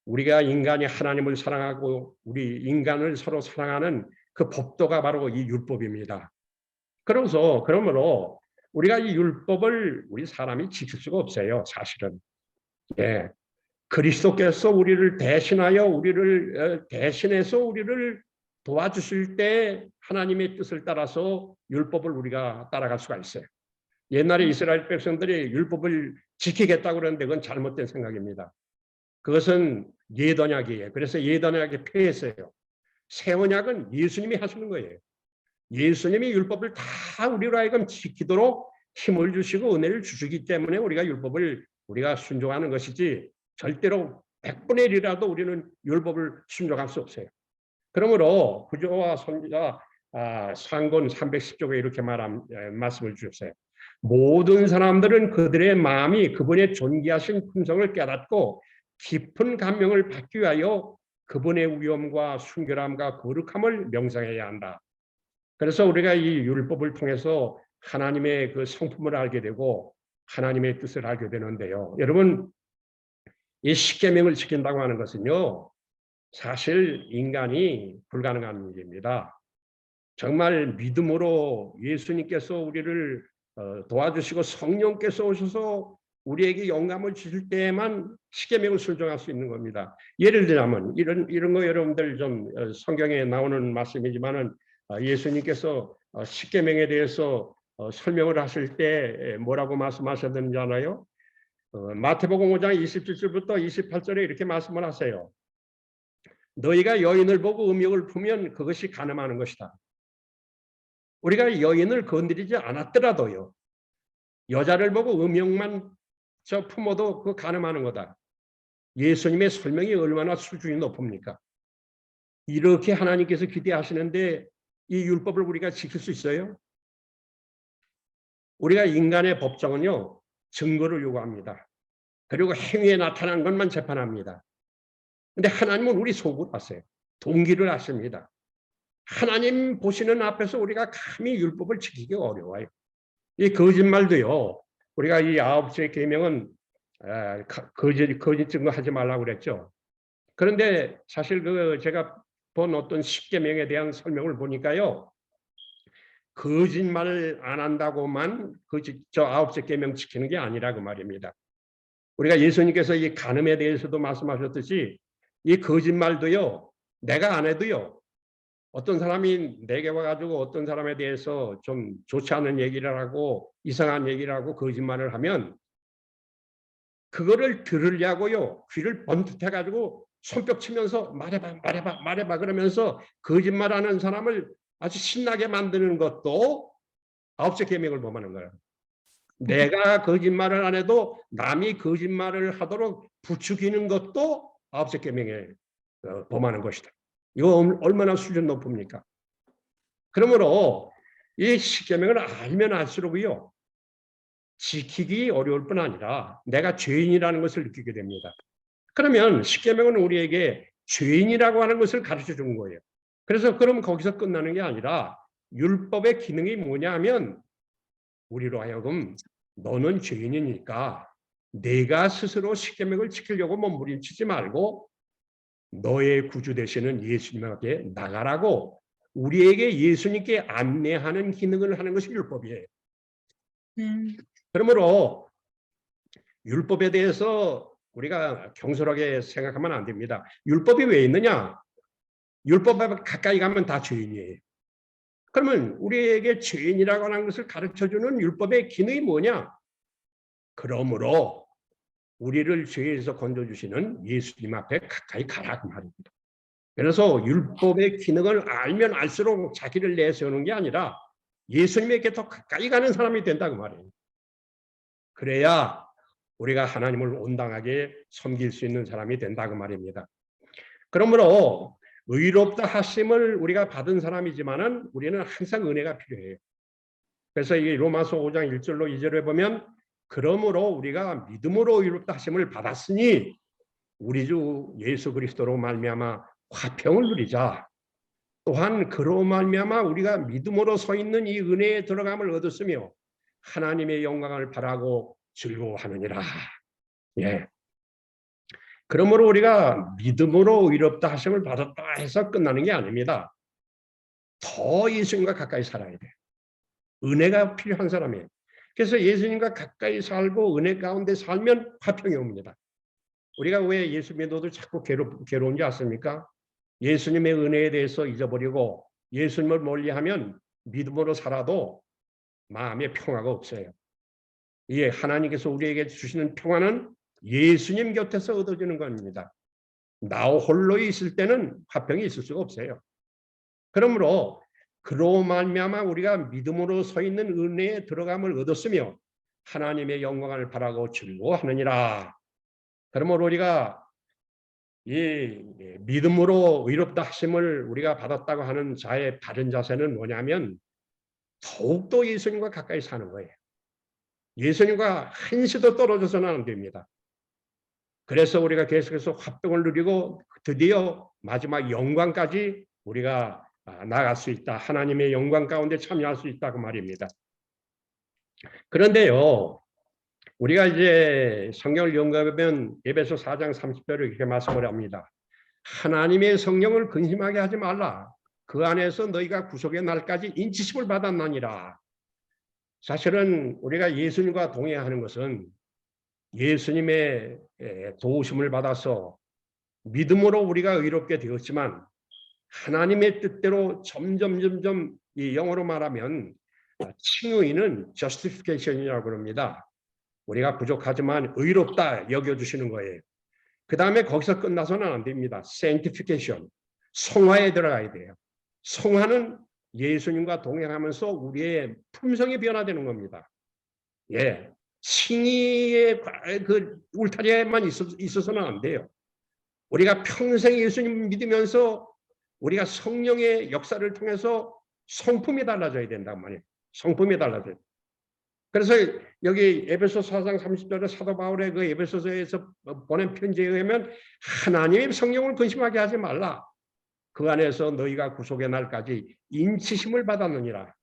우리가 인간이 하나님을 사랑하고 우리 인간을 서로 사랑하는 그 법도가 바로 이 율법입니다. 그러므로 우리가 이 율법을 우리 사람이 지킬 수가 없어요, 사실은. 예. 그리스도께서 우리를 대신하여 우리를 대신해서 우리를 도와주실 때 하나님의 뜻을 따라서 율법을 우리가 따라갈 수가 있어요. 옛날에 이스라엘 백성들이 율법을 지키겠다고 그러는데 그건 잘못된 생각입니다. 그것은 옛언약이에요. 그래서 옛언약이 폐했어요. 새 언약은 예수님이 하시는 거예요. 예수님이 율법을 다 우리로 하여금 지키도록 힘을 주시고 은혜를 주시기 때문에 우리가 율법을 우리가 순종하는 것이지 절대로 100분의 1이라도 우리는 율법을 순종할 수 없어요. 그러므로 구조와 선지자 상권 310쪽에 이렇게 말씀을 주셨어요. 모든 사람들은 그들의 마음이 그분의 존귀하신 품성을 깨닫고 깊은 감명을 받기 위하여 그분의 위엄과 순결함과 거룩함을 명상해야 한다. 그래서 우리가 이 율법을 통해서 하나님의 그 성품을 알게 되고 하나님의 뜻을 알게 되는데요. 여러분, 이 십계명을 지킨다고 하는 것은요, 사실 인간이 불가능한 일입니다. 정말 믿음으로 예수님께서 우리를 도와주시고 성령께서 오셔서 우리에게 영감을 주실 때에만 십계명을 순종할 수 있는 겁니다. 예를 들자면 이런 거 여러분들 좀 성경에 나오는 말씀이지만은 예수님께서 십계명에 대해서 설명을 하실 때 뭐라고 말씀하셨는지 아나요? 마태복음 5장 27절부터 28절에 이렇게 말씀을 하세요. 너희가 여인을 보고 음욕을 품으면 그것이 간음하는 것이다. 우리가 여인을 건드리지 않았더라도요, 여자를 보고 음욕만 품어도 그 간음하는 거다. 예수님의 설명이 얼마나 수준이 높습니까? 이렇게 하나님께서 기대하시는데 이 율법을 우리가 지킬 수 있어요? 우리가 인간의 법정은요, 증거를 요구합니다. 그리고 행위에 나타난 것만 재판합니다. 근데 하나님은 우리 속을 아세요. 동기를 아십니다. 하나님 보시는 앞에서 우리가 감히 율법을 지키기 어려워요. 이 거짓말도요. 우리가 이 9째 계명은 거짓 증거하지 말라고 그랬죠. 그런데 사실 제가 본 어떤 10계명에 대한 설명을 보니까요. 거짓말을 안 한다고만 저 9째 계명 지키는 게 아니라 그 말입니다. 우리가 예수님께서 이 간음에 대해서도 말씀하셨듯이 이 거짓말도요. 내가 안 해도요. 어떤 사람이 내게 와가지고 어떤 사람에 대해서 좀 좋지 않은 얘기를 하고 이상한 얘기를 하고 거짓말을 하면 그거를 들으려고요. 귀를 번뜩해가지고 손뼉 치면서 말해봐 그러면서 거짓말하는 사람을 아주 신나게 만드는 것도 9째 계명을 범하는 거예요. 내가 거짓말을 안 해도 남이 거짓말을 하도록 부추기는 것도 9째 계명에 범하는 것이다. 이거 얼마나 수준 높습니까? 그러므로 이 십계명을 알면 알수록요 지키기 어려울 뿐 아니라 내가 죄인이라는 것을 느끼게 됩니다. 그러면 십계명은 우리에게 죄인이라고 하는 것을 가르쳐 준 거예요. 그래서 그럼 거기서 끝나는 게 아니라 율법의 기능이 뭐냐 하면 우리로 하여금 너는 죄인이니까 내가 스스로 십계명을 지키려고 몸부림치지 말고 너의 구주 되시는 예수님에게 나가라고 우리에게 예수님께 안내하는 기능을 하는 것이 율법이에요. 그러므로 율법에 대해서 우리가 경솔하게 생각하면 안 됩니다. 율법이 왜 있느냐? 율법에 가까이 가면 다 죄인이에요. 그러면 우리에게 죄인이라고 하는 것을 가르쳐주는 율법의 기능이 뭐냐? 그러므로 우리를 죄에서 건져주시는 예수님 앞에 가까이 가라고 말입니다. 그래서 율법의 기능을 알면 알수록 자기를 내세우는 게 아니라 예수님에게 더 가까이 가는 사람이 된다고 말이에요. 그래야 우리가 하나님을 온당하게 섬길 수 있는 사람이 된다고 말입니다. 그러므로 의롭다 하심을 우리가 받은 사람이지만은 우리는 항상 은혜가 필요해요. 그래서 이 로마서 5장 1절로 2절에 보면 그러므로 우리가 믿음으로 의롭다 하심을 받았으니 우리 주 예수 그리스도로 말미암아 화평을 누리자. 또한 그로 말미암아 우리가 믿음으로 서 있는 이 은혜에 들어감을 얻었으며 하나님의 영광을 바라고 즐거워하느니라. 예. 그러므로 우리가 믿음으로 의롭다 하심을 받았다 해서 끝나는 게 아닙니다. 더 예수님과 가까이 살아야 돼. 은혜가 필요한 사람이에요. 그래서 예수님과 가까이 살고 은혜 가운데 살면 화평이 옵니다. 우리가 왜 예수 믿어도 자꾸 괴로운지 아십니까? 예수님의 은혜에 대해서 잊어버리고 예수님을 멀리하면 믿음으로 살아도 마음에 평화가 없어요. 예, 하나님께서 우리에게 주시는 평화는 예수님 곁에서 얻어지는 겁니다. 나 홀로 있을 때는 화평이 있을 수가 없어요. 그러므로 그로 말미암아 우리가 믿음으로 서 있는 은혜에 들어감을 얻었으며 하나님의 영광을 바라고 즐거워하느니라. 그러므로 우리가 이 믿음으로 의롭다 하심을 우리가 받았다고 하는 자의 바른 자세는 뭐냐면 더욱더 예수님과 가까이 사는 거예요. 예수님과 한시도 떨어져서는 안 됩니다. 그래서 우리가 계속해서 화평을 누리고 드디어 마지막 영광까지 우리가 나갈 수 있다. 하나님의 영광 가운데 참여할 수 있다고 말입니다. 그런데요, 우리가 이제 성경을 연구하면 에베소 4장 30절에 이렇게 말씀을 합니다. 하나님의 성령을 근심하게 하지 말라. 그 안에서 너희가 구속의 날까지 인치심을 받았나니라. 사실은 우리가 예수님과 동행하는 것은 예수님의 도우심을 받아서 믿음으로 우리가 의롭게 되었지만 하나님의 뜻대로 점점 이 영어로 말하면 칭의는 justification이라고 합니다. 우리가 부족하지만 의롭다 여겨주시는 거예요. 그 다음에 거기서 끝나서는 안 됩니다. sanctification, 성화에 들어가야 돼요. 성화는 예수님과 동행하면서 우리의 품성이 변화되는 겁니다. 예, 칭의의 그 울타리에만 있어서는 안 돼요. 우리가 평생 예수님 믿으면서 우리가 성령의 역사를 통해서 성품이 달라져야 된단 말이에요. 성품이 달라져요. 그래서 여기 에베소 4장 30절에 사도 바울의 그 에베소서에서 보낸 편지에 의하면 하나님의 성령을 근심하게 하지 말라. 그 안에서 너희가 구속의 날까지 인치심을 받았느니라.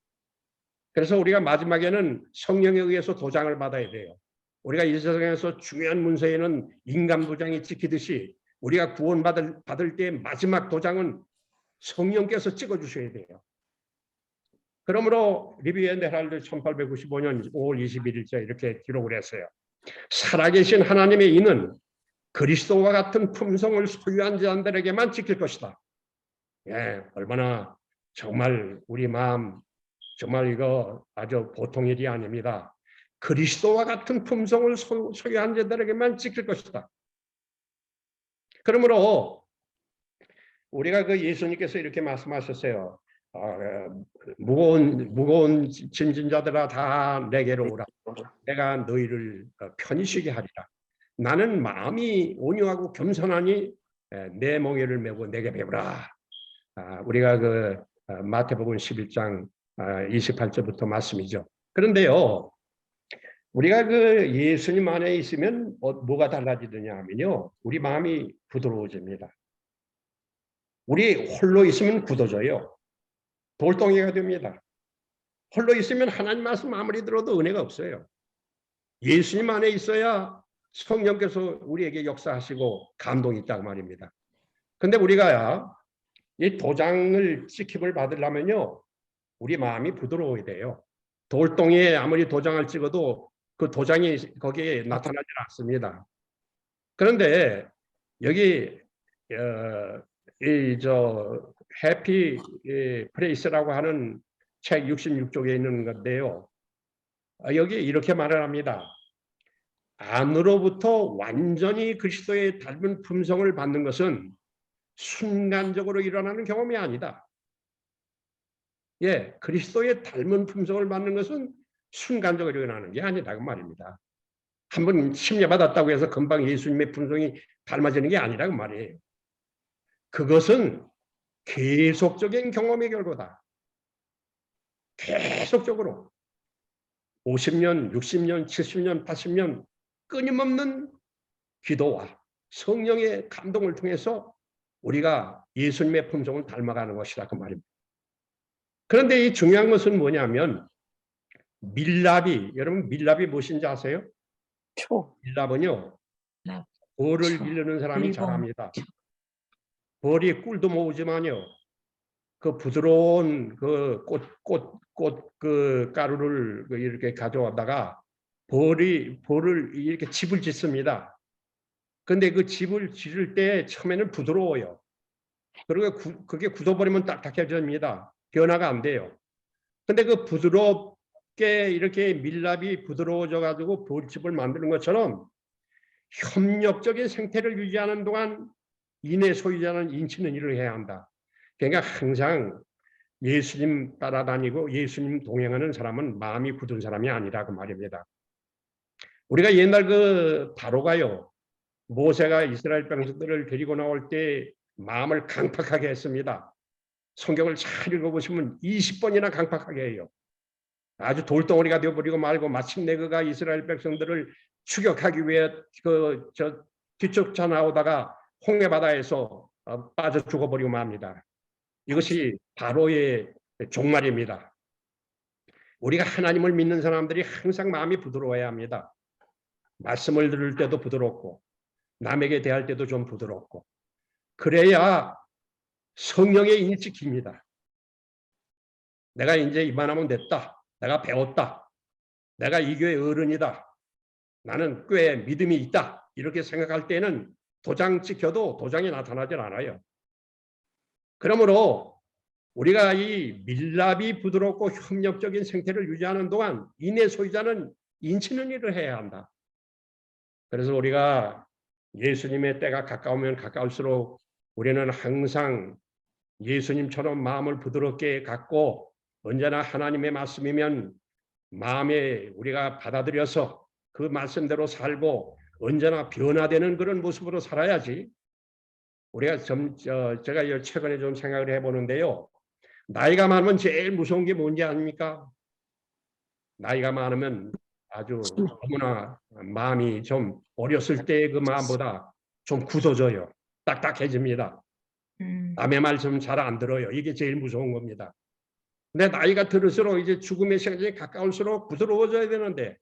그래서 우리가 마지막에는 성령에 의해서 도장을 받아야 돼요. 우리가 이 세상에서 중요한 문서에는 인간 도장이 찍히듯이 우리가 구원받을 때 마지막 도장은 성령께서 찍어주셔야 돼요. 그러므로 리뷰 앤 헤럴드 1895년 5월 21일째 이렇게 기록을 했어요. 살아계신 하나님의 이는 그리스도와 같은 품성을 소유한 자들에게만 지킬 것이다. 예, 얼마나 정말 우리 마음 정말 이거 아주 보통 일이 아닙니다. 그리스도와 같은 품성을 소유한 자들에게만 지킬 것이다. 그러므로 우리가 그 예수님께서 이렇게 말씀하셨어요. 무거운 짐진 자들아 다 내게로 오라. 내가 너희를 편히 쉬게 하리라. 나는 마음이 온유하고 겸손하니 내 멍에를 메고 내게 배우라. 우리가 그 마태복음 11장 28절부터 말씀이죠. 그런데요, 우리가 그 예수님 안에 있으면 뭐가 달라지느냐 하면요, 우리 마음이 부드러워집니다. 우리 홀로 있으면 굳어져요. 돌덩이가 됩니다. 홀로 있으면 하나님 말씀 아무리 들어도 은혜가 없어요. 예수님 안에 있어야 성령께서 우리에게 역사하시고 감동이 있다고 말입니다. 근데 우리가 이 도장을 찍힘을 받으려면요, 우리 마음이 부드러워야 돼요. 돌덩이에 아무리 도장을 찍어도 그 도장이 거기에 나타나지 않습니다. 그런데 여기 이저 해피 프레이스라고 하는 책 66쪽에 있는 건데요. 여기 이렇게 말을 합니다. 안으로부터 완전히 그리스도의 닮은 품성을 받는 것은 순간적으로 일어나는 경험이 아니다. 예, 그리스도의 닮은 품성을 받는 것은 순간적으로 일어나는 게 아니다 그 말입니다. 한번 침례받았다고 해서 금방 예수님의 품성이 닮아지는 게 아니라 그 말이에요. 그것은 계속적인 경험의 결과다. 계속적으로 50년, 60년, 70년, 80년 끊임없는 기도와 성령의 감동을 통해서 우리가 예수님의 품성을 닮아가는 것이다 그 말입니다. 그런데 이 중요한 것은 뭐냐면 밀랍이, 여러분 밀랍이 무엇인지 아세요? 밀랍은요, 벌을 기르는 사람이 잘합니다. 벌이 꿀도 모으지만요, 그 부드러운 그 꽃 그 가루를 이렇게 가져다가 벌을 이렇게 집을 짓습니다. 근데 그 집을 지을 때 처음에는 부드러워요. 그리고 그게 굳어버리면 딱딱해집니다. 변화가 안 돼요. 근데 그 부드럽게 이렇게 밀랍이 부드러워져 가지고 벌집을 만드는 것처럼 협력적인 생태를 유지하는 동안 인의 소유자는 인치는 일을 해야 한다. 그러니까 항상 예수님 따라다니고 예수님 동행하는 사람은 마음이 굳은 사람이 아니라 그 말입니다. 우리가 옛날 그 바로가요, 모세가 이스라엘 백성들을 데리고 나올 때 마음을 강팍하게 했습니다. 성경을 잘 읽어보시면 20번이나 강팍하게 해요. 아주 돌덩어리가 되어버리고 말고 마침내 그가 이스라엘 백성들을 추격하기 위해 뒤쫓아 나오다가 홍해 바다에서 빠져 죽어버리고 맙니다. 이것이 바로의 종말입니다. 우리가 하나님을 믿는 사람들이 항상 마음이 부드러워야 합니다. 말씀을 들을 때도 부드럽고 남에게 대할 때도 좀 부드럽고, 그래야 성령의 인식입니다. 내가 이제 이만하면 됐다. 내가 배웠다. 내가 이 교회 어른이다. 나는 꽤 믿음이 있다. 이렇게 생각할 때는 도장 찍혀도 도장이 나타나질 않아요. 그러므로 우리가 이 밀랍이 부드럽고 협력적인 생태를 유지하는 동안 인의 소유자는 인치는 일을 해야 한다. 그래서 우리가 예수님의 때가 가까우면 가까울수록 우리는 항상 예수님처럼 마음을 부드럽게 갖고 언제나 하나님의 말씀이면 마음에 우리가 받아들여서 그 말씀대로 살고 언제나 변화되는 그런 모습으로 살아야지. 우리가 제가 최근에 좀 생각을 해보는데요. 나이가 많으면 제일 무서운 게 뭔지 아닙니까? 나이가 많으면 아주 너무나 마음이 좀 어렸을 때 그 마음보다 좀 굳어져요. 딱딱해집니다. 남의 말 좀 잘 안 들어요. 이게 제일 무서운 겁니다. 근데 나이가 들을수록 이제 죽음의 시간이 가까울수록 부드러워져야 되는데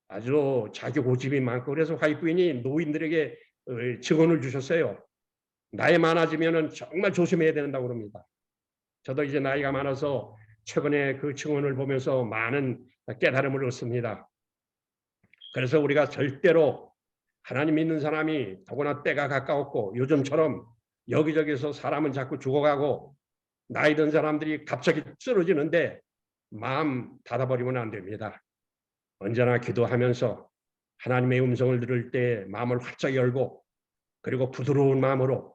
아주 자기 고집이 많고, 그래서 화이트부인이 노인들에게 증언을 주셨어요. 나이 많아지면은 정말 조심해야 된다고 그럽니다. 저도 이제 나이가 많아서 최근에 그 증언을 보면서 많은 깨달음을 얻습니다. 그래서 우리가 절대로 하나님 믿는 사람이 더구나 때가 가까웠고 요즘처럼 여기저기서 사람은 자꾸 죽어가고 나이 든 사람들이 갑자기 쓰러지는데 마음 닫아버리면 안 됩니다. 언제나 기도하면서 하나님의 음성을 들을 때 마음을 활짝 열고, 그리고 부드러운 마음으로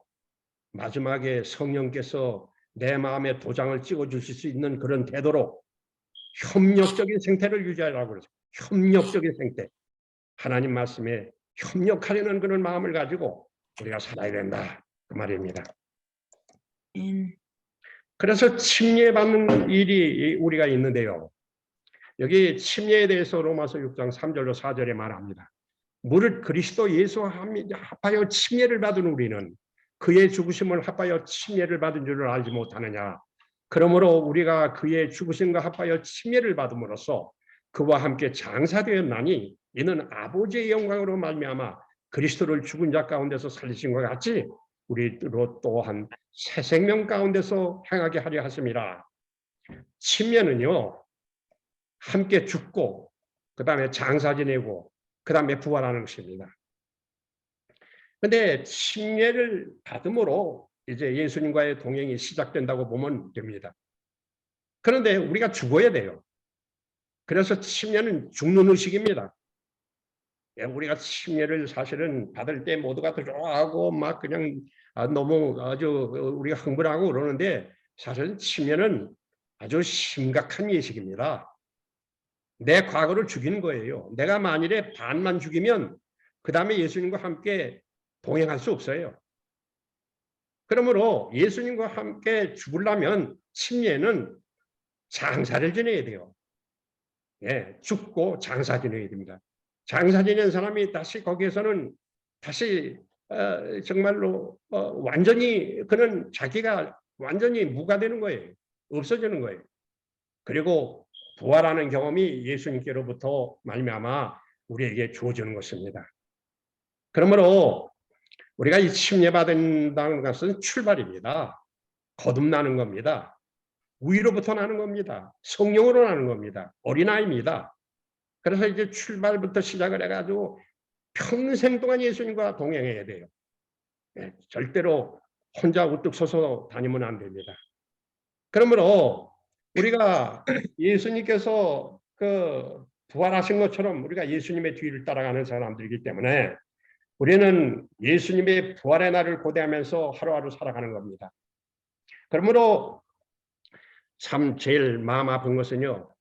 마지막에 성령께서 내 마음에 도장을 찍어주실 수 있는 그런 태도로 협력적인 생태를 유지하라고 그러죠. 협력적인 생태. 하나님 말씀에 협력하려는 그런 마음을 가지고 우리가 살아야 된다 그 말입니다. 그래서 침례받는 일이 우리가 있는데요. 여기 침례에 대해서 로마서 6장 3절로 4절에 말합니다. 무릇 그리스도 예수와 합하여 침례를 받은 우리는 그의 죽으심을 합하여 침례를 받은 줄을 알지 못하느냐. 그러므로 우리가 그의 죽으심과 합하여 침례를 받음으로써 그와 함께 장사되었나니 이는 아버지의 영광으로 말미암아 그리스도를 죽은 자 가운데서 살리신 것 같이 우리로 또한 새 생명 가운데서 행하게 하려 하심이라. 침례는요, 함께 죽고 그 다음에 장사 지내고 그 다음에 부활하는 것입니다. 그런데 침례를 받음으로 이제 예수님과의 동행이 시작된다고 보면 됩니다. 그런데 우리가 죽어야 돼요. 그래서 침례는 죽는 의식입니다. 우리가 침례를 사실은 받을 때 모두가 더 좋아하고 막 그냥 너무 아주 우리가 흥분하고 그러는데 사실은 침례는 아주 심각한 예식입니다. 내 과거를 죽이는 거예요. 내가 만일에 반만 죽이면 그 다음에 예수님과 함께 동행할 수 없어요. 그러므로 예수님과 함께 죽으려면 침례는 장사를 지내야 돼요. 예, 죽고 장사 지내야 됩니다. 장사 지낸 사람이 다시 거기에서는 다시 정말로 완전히 그는 자기가 완전히 무가 되는 거예요. 없어지는 거예요. 그리고 부활하는 경험이 예수님께로부터 말미암아 우리에게 주어지는 것입니다. 그러므로 우리가 이 침례받는다는 것은 출발입니다. 거듭나는 겁니다. 위로부터 나는 겁니다. 성령으로 나는 겁니다. 어린아이입니다. 그래서 이제 출발부터 시작을 해가지고 평생 동안 예수님과 동행해야 돼요. 네, 절대로 혼자 우뚝 서서 다니면 안 됩니다. 그러므로 우리가 예수님께서 그 부활하신 것처럼 우리가 예수님의 뒤를 따라가는 사람들이기 때문에 우리는 예수님의 부활의 날을 고대하면서 하루하루 살아가는 겁니다. 그러므로 참 제일 마음 아픈 것은요,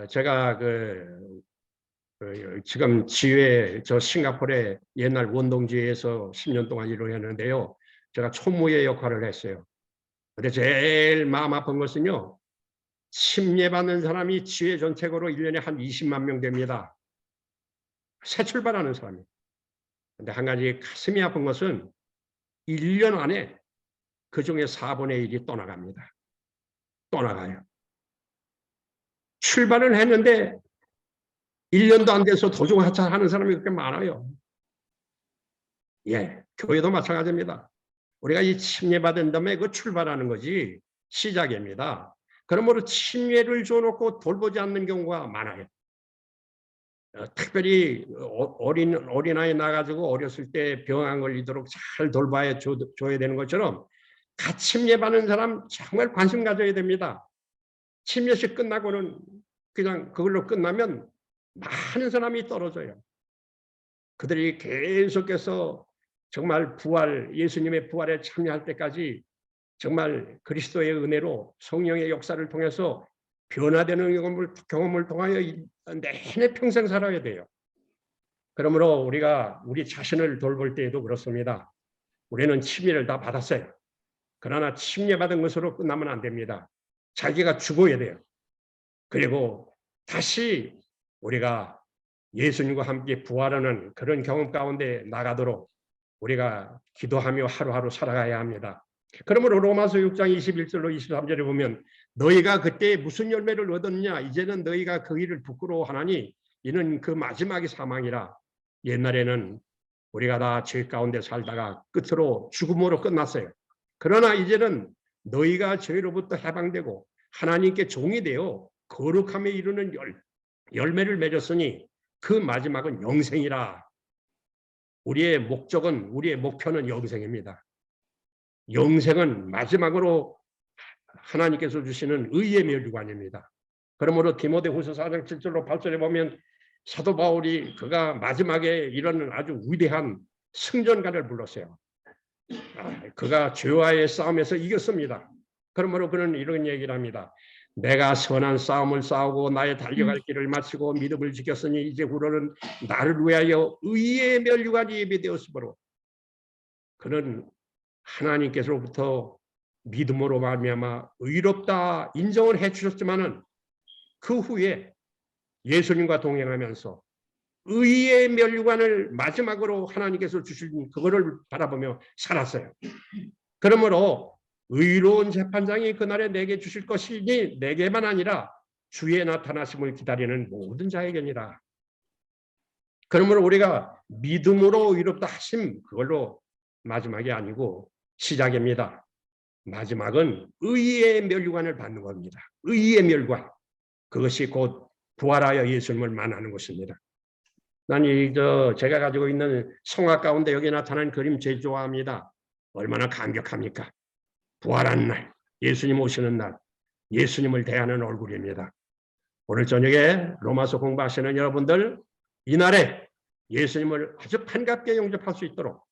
제가 지금 지회 저 싱가포르의 옛날 원동지회에서 10년 동안 일을 했는데요, 제가 총무의 역할을 했어요. 근데 제일 마음 아픈 것은요, 침례받는 사람이 지회 전체적으로 1년에 한 20만 명 됩니다. 새 출발하는 사람이. 근데 한 가지 가슴이 아픈 것은 1년 안에 그 중에 4분의 1이 떠나갑니다. 떠나가요. 출발을 했는데 1년도 안 돼서 도중하차하는 사람이 그렇게 많아요. 예, 교회도 마찬가지입니다. 우리가 이 침례받은 다음에 그 출발하는 것이 시작입니다. 그러므로 침례를 줘놓고 돌보지 않는 경우가 많아요. 특별히 어린아이 나가지고 어렸을 때 병 안 걸리도록 잘 돌봐야 줘야 되는 것처럼 같이 침례받는 사람 정말 관심 가져야 됩니다. 침례식 끝나고는 그냥 그걸로 끝나면 많은 사람이 떨어져요. 그들이 계속해서 정말 예수님의 부활에 참여할 때까지 정말 그리스도의 은혜로 성령의 역사를 통해서 변화되는 경험을 통하여 내내 평생 살아야 돼요. 그러므로 우리가 우리 자신을 돌볼 때에도 그렇습니다. 우리는 침례를 다 받았어요. 그러나 침례받은 것으로 끝나면 안 됩니다. 자기가 죽어야 돼요. 그리고 다시 우리가 예수님과 함께 부활하는 그런 경험 가운데 나가도록 우리가 기도하며 하루하루 살아가야 합니다. 그러므로 로마서 6장 21절로 23절에 보면 너희가 그때 무슨 열매를 얻었느냐 이제는 너희가 그 일을 부끄러워하나니 이는 그 마지막이 사망이라. 옛날에는 우리가 다 죄 가운데 살다가 끝으로 죽음으로 끝났어요. 그러나 이제는 너희가 죄로부터 해방되고 하나님께 종이 되어 거룩함에 이르는 열매를 맺었으니 그 마지막은 영생이라. 우리의 목표는 영생입니다. 영생은 마지막으로 하나님께서 주시는 의의 멸류관입니다. 그러므로 디모데후서 4장 7절로 8절에 보면 사도 바울이 그가 마지막에 이런 아주 위대한 승전가를 불렀어요. 그가 죄와의 싸움에서 이겼습니다. 그러므로 그는 이런 얘기를 합니다. 내가 선한 싸움을 싸우고 나의 달려갈 길을 마치고 믿음을 지켰으니 이제 후로는 나를 위하여 의의 멸류관이 예비되었으므로 그는 하나님께서부터 믿음으로 말미암아 의롭다 인정을 해주셨지만은 그 후에 예수님과 동행하면서 의의 멸류관을 마지막으로 하나님께서 주신 그거를 바라보며 살았어요. 그러므로 의로운 재판장이 그날에 내게 주실 것이니 내게만 아니라 주의 나타나심을 기다리는 모든 자에게니라. 그러므로 우리가 믿음으로 의롭다 하심, 그걸로 마지막이 아니고 시작입니다. 마지막은 의의 멸관을 받는 겁니다. 의의 멸관. 그것이 곧 부활하여 예수님을 만나는 것입니다. 난 제가 가지고 있는 성악 가운데 여기 나타난 그림 제일 좋아합니다. 얼마나 감격합니까? 부활한 날, 예수님 오시는 날, 예수님을 대하는 얼굴입니다. 오늘 저녁에 로마서 공부하시는 여러분들, 이날에 예수님을 아주 반갑게 영접할 수 있도록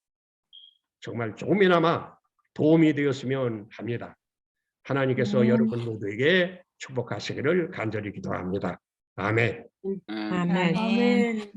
정말 조금이나마 도움이 되었으면 합니다. 하나님께서 여러분 모두에게 축복하시기를 간절히 기도합니다. 아멘. 아멘.